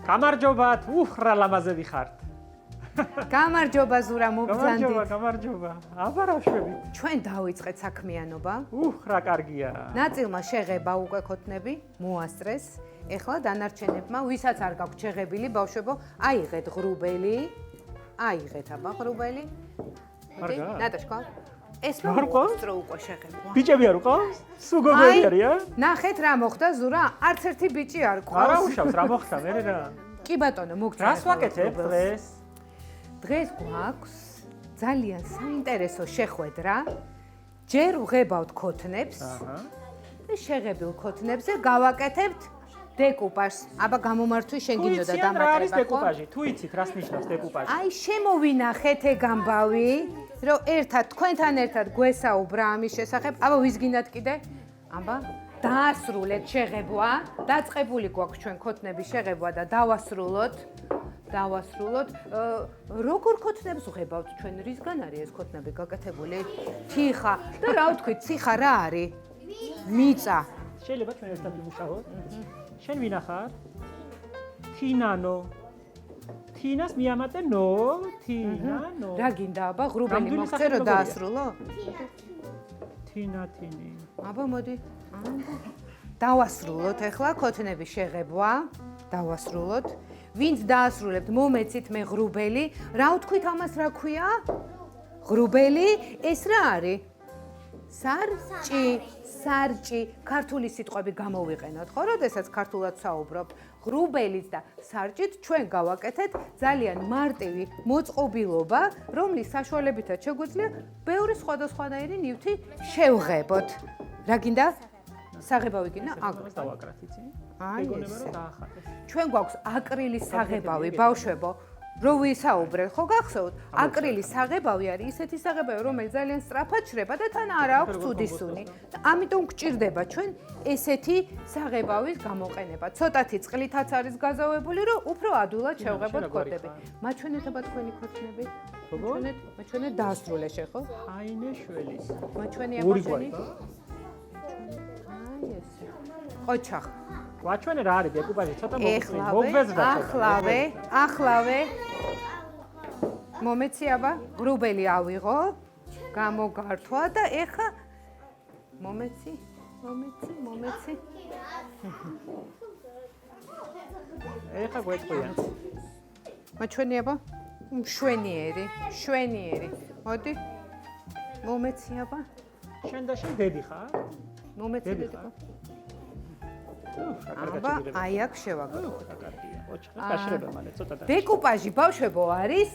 გამარჯობათ, უხრა ლამაზები ხართ. გამარჯობა ზურა მოგძანდით. გამარჯობა. აბარაშვებით. ჩვენ დავიწყეთ საქმიანობა. უხრა კარგია. ნაწილმა შეღება უკვე ქოთნები, მოასწრეს. ეხლა დანარჩენებმა, ვისაც არ გაქვთ შეღებილი ბავშვებო, აიღეთ ღრუბელი. აიღეთ აბა ღრუბელი. ნატაშკა. ეს მოასწრო უკვე შეღება. ბიჭები არ უყავს? სულ გოგოები არიან? ნახეთ რა მოხდა ზურა, არც ერთი ბიჭი არ ყავს. არა უშავს რა მოხდა მე რა. კი ბატონო, მოგწევთ. რას ვაკეთებ დღეს? დღეს გვაქვს ძალიან საინტერესო შეხვედრა. ჯერ ვღებავთ ქოთნებს. და შეღებილ ქოთნებზე გავაკეთებთ დეკუპაჟს. აბა გამომართვი შენ გინდოდა დამატება. რა არის დეკუპაჟი? თუ იცით რას ნიშნავს დეკუპაჟი? აი შემოვინახეთ ეგ ამბავი, რომ ერთად თქვენთან ერთად გვესაუბრა ამის შესახებ. აბა ვის გინდათ კიდე? აბა დაასრულეთ შეღებვა. დაწყებული გვაქვს ჩვენ ქოთნების შეღებვა და დავასრულოთ. როგორ ქოთნებს ვღებავთ ჩვენ? რისგან არის ეს ქოთნები გაკეთებული? თიხა და რა ვთქვით, ციხა რა არის? მიწა. შეიძლება ჩვენ ერთად ვიმუშაოთ? შენ ვინახარ? თინანო. თინას მიამატე ნო, თინანო. რა გინდა აბა ღრუბელი მოგცე რომ დაასრულო? თინათინი. აბა მოდი. დავასრულოთ ახლა ქოთნების შეღებვა. დავასრულოთ. ვინც დაასრულებთ, მომეცით მე ღრუბელი. რა ვთქვით ამას რა ქვია? ღრუბელი, ეს რა არის? სარჭი, ქართული სიტყვები გამოვიყენოთ, ხო, როდესაც ქართულად საუბრობ. ღრუბელიც და სარჭით ჩვენ გავაკეთეთ ძალიან მარტივი მოწყობილობა, რომლის საშუალებითაც შეგვიძლია ბევრი სხვადასხვანაირი ნივთი შევღებოთ. რა გინდა? საღებავი გინდა? აგრეს დავაკრათ იცი? ეგონება რომ დაახატეს. ჩვენ გვაქვს აკრილის საღებავი, ბავშვებო. რო ვისაუბრეთ, ხო გახსოვთ? აკრილის საღებავი არის ისეთი საღებავი, რომელიც ძალიან სწრაფად შრება და თან არ აქვს ცუდი სუნი. ამიტომ გჭირდება ჩვენ ესეთი საღებავის გამოყენება. ცოტათი წყლითაც არის გაზავებული, რომ უფრო ადვილად შევღებოთ ქოთნები. მაჩვენეთობა თქვენი ქოთნები? მაჩვენეთ დაასრულე შე, ხო? ჰაინეშველის. მაჩვენია ბავშვები? აი ესე. ყოჩახ. ვაჩვენე რა არის დეკუპაჟი, ცოტა მოგბეზრდა. ახლავე. მომეცი აბა, ღრუბელი ავიღო, გამოგართვა და ეხა მომეცი. ეხა გვეწყია. მაჩვენი აბა, შვენიერი. მოდი. მომეცი აბა. შენ და შენ დედი ხარ? მომეცი დედი. აბა, აი აქ შევაგდო. დეკუპაჟი ბავშვებო არის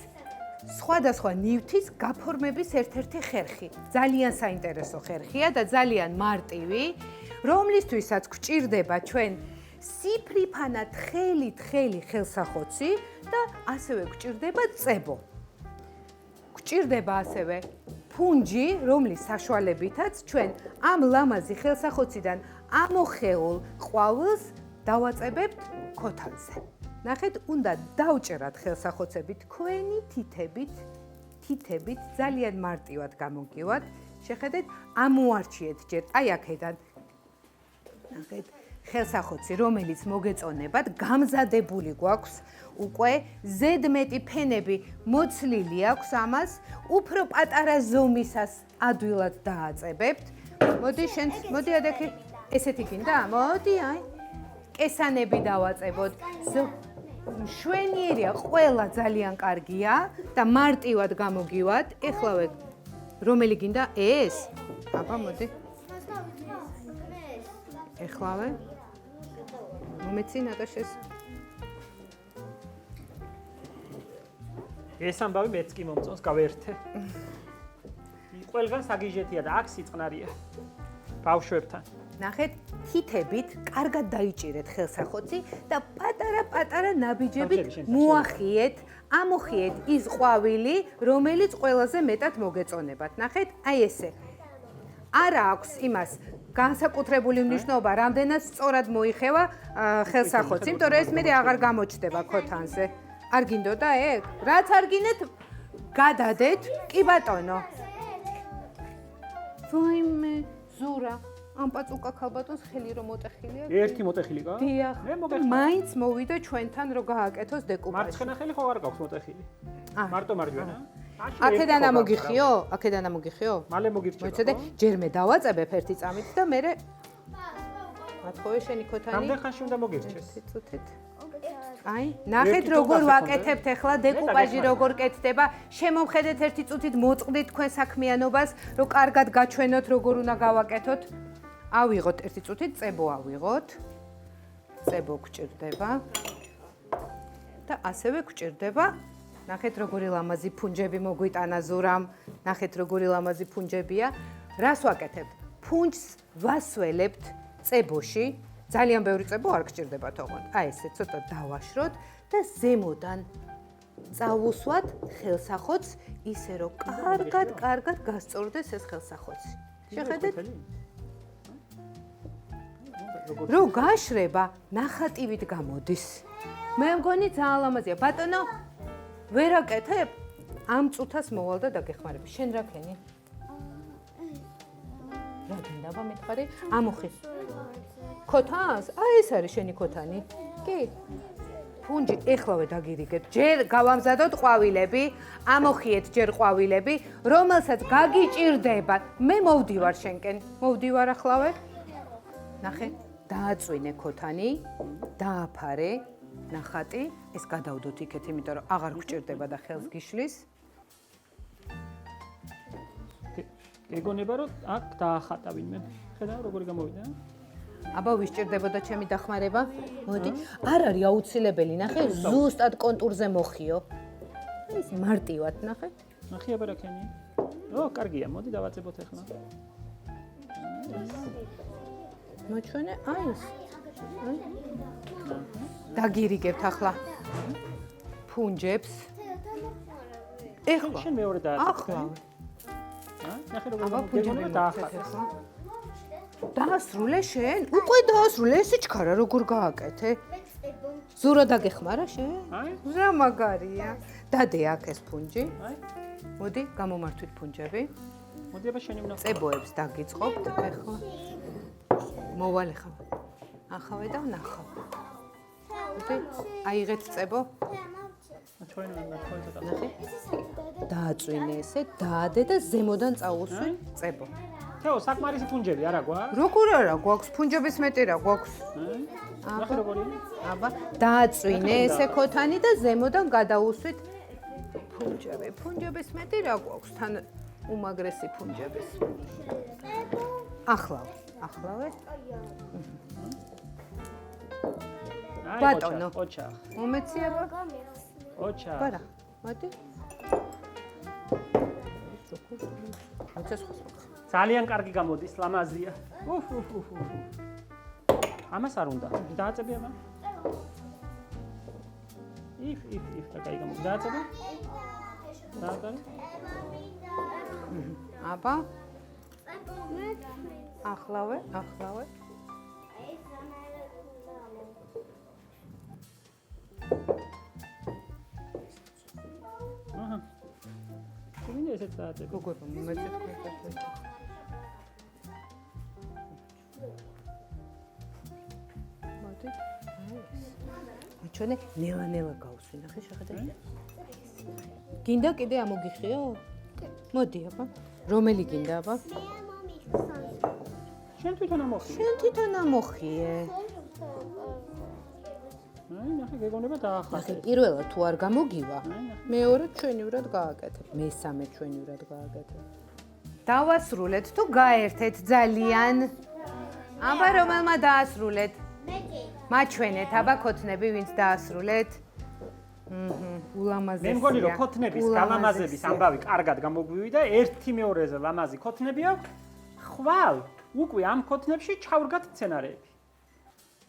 სხვადასხვა ნივთის გაფორმების ერთ-ერთი ხერხი. ძალიან საინტერესო ხერხია და ძალიან მარტივი, რომლისთვისაც გვჭირდება ჩვენ სიფრიფანა თხელი ხელსახოცი და ასევე გვჭირდება წებო. გვჭირდება ასევე ფუნჯი, რომლის საშუალებითაც ჩვენ ამ ლამაზი ხელსახოციდან ამოხეულ ყვავილს დავაწებებთ ქოთანზე. ნახეთ, უნდა დავჭერათ ხელსახოცები თქვენი თითებით, ძალიან მარტივად გამოგივათ. შეხედეთ, ამოარჩიეთ ჯერ აი აქედან. ნახეთ, ხელსახოცი, რომელიც მოგეწონებათ, გამზადებული გვაქვს უკვე ზედმეტი ფენები მოცლილი აქვს ამას, უფრო პატარა ზომისას ადვილად დააწებებთ. მოდი ადაკი ესეთი გინდა? მოდი აი. კესანები დავაწებოთ. შვენიერია, ყველა ძალიან კარგია და მარტივად გამოგივათ. ეხლავე რომელი გინდა? ეს? აბა მოდი. ეხლავე. მომეცი ნატაშეს. ეს ამბავი მეც კი მომწონს, გავერთე. ყველგან საგიჟეთია და აქ სიწყნარია. ბავშვებთან. ნახეთ, თითებით კარგად დაიჭირეთ ხელსახოცი და პატარა ნაბიჯებით ამოხიეთ ის ყვავილი, რომელიც ყველაზე მეტად მოგეწონებათ. ნახეთ, აი ესე. არა აქვს იმას განსაკუთრებული მნიშვნელობა, რამდენად სწორად მოიხევა ხელსახოცი, იმიტომ რომ ეს მე აღარ გამოჩნდება ქოთანზე. არ გინდოდა ეგ? რაც არ გინდეთ, გადადეთ. კი ბატონო. ვაიმე, ზურა. ამ პაწუკა ქალბატონს ხელი რომ მოტეხილია. ერთი მოტეხილი გა? დიახ. მე მოგეხმარ. მაინც მოვიდა ჩვენთან რომ გააკეთოს დეკუპაჟი. მარცხენა ხელი ხო არ გაქვს მოტეხილი? მარტო მარჯვენა? აქედან ამოგიხიო? აქედან ამოგიხიო? მალე მოგირჩება. მოიცადე, ჯერ მე დავაწებებ ერთი წამით და მე მათხოვე შენი ქოთანი. რამდენ ხანში უნდა მოგირჩეს? წუთით. აი, ნახეთ როგორ ვაკეთებთ ახლა დეკუპაჟი როგორ კეთდება. შემომხედეთ ერთი წუთით მოწყდით თქვენ საქმიანობას, რომ კარგად გაჩვენოთ როგორ უნდა გავაკეთოთ. ავიღოთ ერთი წუთით, წებო ავიღოთ. წებო გჭირდება. და ასევე გჭირდება. ნახეთ როგორი ლამაზი ფუნჯები მოგვიტანა ზურამ. ნახეთ როგორი ლამაზი ფუნჯებია. რას ვაკეთებთ? ფუნჯს ვასველებთ წებოში. ძალიან ბევრი წებო არ გჭირდება თოღონ. აი ესე ცოტა დავაშროთ და ზემოდან წავუსვათ ხელსახოც, ისე რომ კარგად გასწორდეს ეს ხელსახოცი. შეხედეთ? რო გაშრება, ნახატივით გამოდის. მე მგონი ძალიან ლამაზია. ბატონო, ვერ აკეთებ? ამ წუთას მოვალ და დაგეხმარები. შენ რა ქენი? რა გინდა მითხარი? ამოხი. ქოთანს? აი ეს არის შენი ქოთანი. კი. ფუნჯი ეხლავე დაგირიგეთ. ჯერ გავამზადოთ ყვავილები, ამოხიეთ ჯერ ყვავილები, რომელსაც გაგიჭირდება. მე მოვდივარ შენკენ. მოვდივარ ახლავე. ნახე, დააწვინე ქოთანი, დააფარე ნახატი, ეს გადავდოთ იქეთ, იმიტომ რომ აღარ გჭირდება და ხელს გიშლის. ეგონება რომ აქ დაახატა ვინმე. ხედავ როგორი გამოვიდა? აბა ვისჭირდებოდა ჩემი დახმარება? მოდი. არ არის აუცილებელი, ნახე, ზუსტად კონტურზე მოხიო. ეს მარტივად, ნახე. ნახე აბა რა ქენი? ო, კარგია, მოდი დავაწებოთ ახლა. მოჩვენე, აი ეს. დაგირიგებთ ახლა. ფუნჯებს. ეხლა. შენ მეორე დააწებ. ახლა. ნახე როგორ აბა გეგონება ფუნჯები დაახატა. დაასრულე შენ? უკვე დაასრულე, ესე ჩქარა როგორ გააკეთე? ზურა დაგეხმარა შენ? აი. რა მაგარია. დადე აქ ეს ფუნჯი. აი. მოდი, გამომართვით ფუნჯები. მოდი აბა შენი ვნახავ. წებოებს დაგიწყობთ ახლა. მოვალე ხა. ახავე და ვნახავ. მოდი, აიღეთ წებო. ჩვენ ცოტა. ნახე. დააწვინე ესე, დაადე და ზემოდან წაუსვი წებო. თეო, საკმარისი ფუნჯები არა გვაქვს? როგორ არა გვაქვს? ფუნჯების მეტი რა გვაქვს? ნახე როგორია? აბა, დააწვინე ესე ქოთანი და ზემოდან გადაუსვით ფუნჯები. ფუნჯების მეტი რა გვაქვს? თან უმაგრესი ფუნჯების. ახლავე. აი, ბატონო. ოჩახ. უმეციება? ოჩახ. ბარა, მოდი. მოწეს ხო. ძალიან კარგი გამოდის, ლამაზია. ამას არ უნდა. დააწები აბა. if და კაი გამოდის. დააწები? დააწები? აბა. ახლავე. აჰა. შევინდა ესეც დააწები. როგორ მომეწეთ ხო? მოდი. ჩვენი ნელა გავსვი, ნახე შეხედე. გინდა კიდე ამოგიხიო? მოდი აბა. რომელი გინდა აბა? შენ თვითონ ამოხი. შენ თვითონ ამოხიე. აი, ნახე გეგონება დაახატე. ნახე პირველად თუ არ გამოგივა, მეორედ ჩვენივრად გააკეთებ. მესამე ჩვენივრად გააკეთებ. დავასრულეთ თუ გაერთეთ ძალიან. აბა რომელმა დაასრულეთ? მაჩვენეთ აბა ქოთნები ვინც დაასრულეთ. ულამაზესია. მე მგონი რომ ქოთნების გალამაზების ამბავი კარგად გამოგვივიდა, ერთი მეორეზე ლამაზი ქოთნები აქვს. ხვალ უკვე ამ ქოთნებში ჩავრგათ მცენარეები.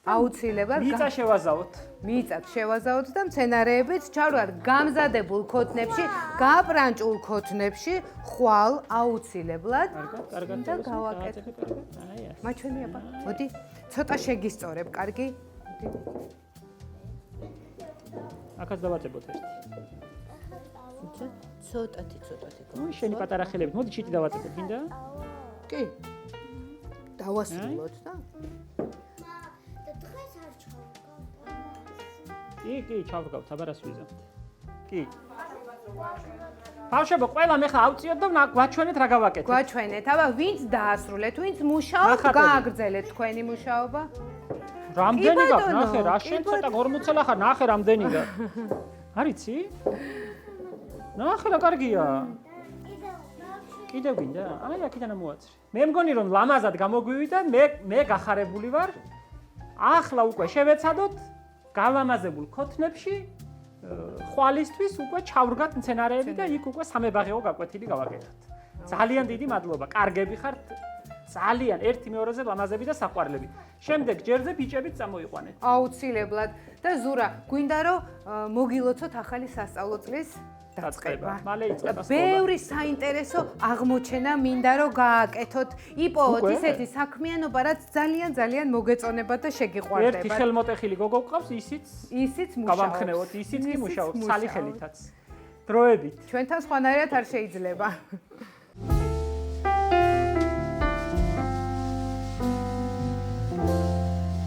აუცილებლად მიწა შევაზავოთ. მიწად შევაზავოთ და მცენარეებიც ჩავრგათ გამზადებულ ქოთნებში, გაპრანჭულ ქოთნებში, ხვალ აუცილებლად. კარგად და გავაკეთე. აი ეს. მაჩვენე აბა. მოდი, ცოტა შეგისწორებ, კარგი? აქაც დავაწებოთ ერთი. ცოტათი. ნუ შენი პატარა ხელებით, მოდი ჩიტი დავაწებოთ, გინდა? კი. დავასრულოთ და და დღეს არ ჩავკავ. კი, ჩავდგავთ, აბარას ვიზამთ. კი. ბავშვებო, ყველა მე ხა ავწიოთ და გვაჩვენეთ რა გავაკეთეთ. გვაჩვენეთ, აბა ვინც დაასრულეთ, ვინც მუშაობთ, ნახატები. გააგრძელეთ თქვენი მუშაობა. რამდენი კი, გაქვს? ბატონო, ნახე, რა კი, შენ ცოტა 40 ხარ, ნახე რამდენი გაქვს. არიცი? ნახე რა კარგია. კიდევ გინდა? აი, აქედან მოაწრი. მე მგონი რომ ლამაზად გამოგვივიდა, მე გახარებული ვარ. ახლა უკვე შევეცადოთ გალამაზებულ ქოთნებში ხვალისთვის უკვე ჩავრგათ მცენარეები და იქ უკვე სამებაღეო გაკვეთილი გავაკეთოთ. ძალიან დიდი მადლობა. კარგები ხართ. ძალიან ერთი მეორეზე ლამაზები და საყვარლები. შემდეგ ჯერზე ბიჭებიც წამოიყვანეთ. აუცილებლად და ზურა, გვინდა რომ მოგილოცოთ ახალი სასწავლო წლის დაწყება. მალე იწყება სკოლა. ბევრი საინტერესო აღმოჩენა მინდა რომ გააკეთოთ. იპოვოთ უკვე? ისეთი საქმიანობა, რაც ძალიან მოგეწონებათ და ერთი შეგიყვარდებათ. ხელმოტეხილი გოგო გყავს, ისიც ისიც მუშაობს. გავამხნევოთ, ისიც კი ისიც მუშაობს, მუშაობს. ცალი ხელითაც. დროებით. ჩვენთან სხვანაირად არ შეიძლება.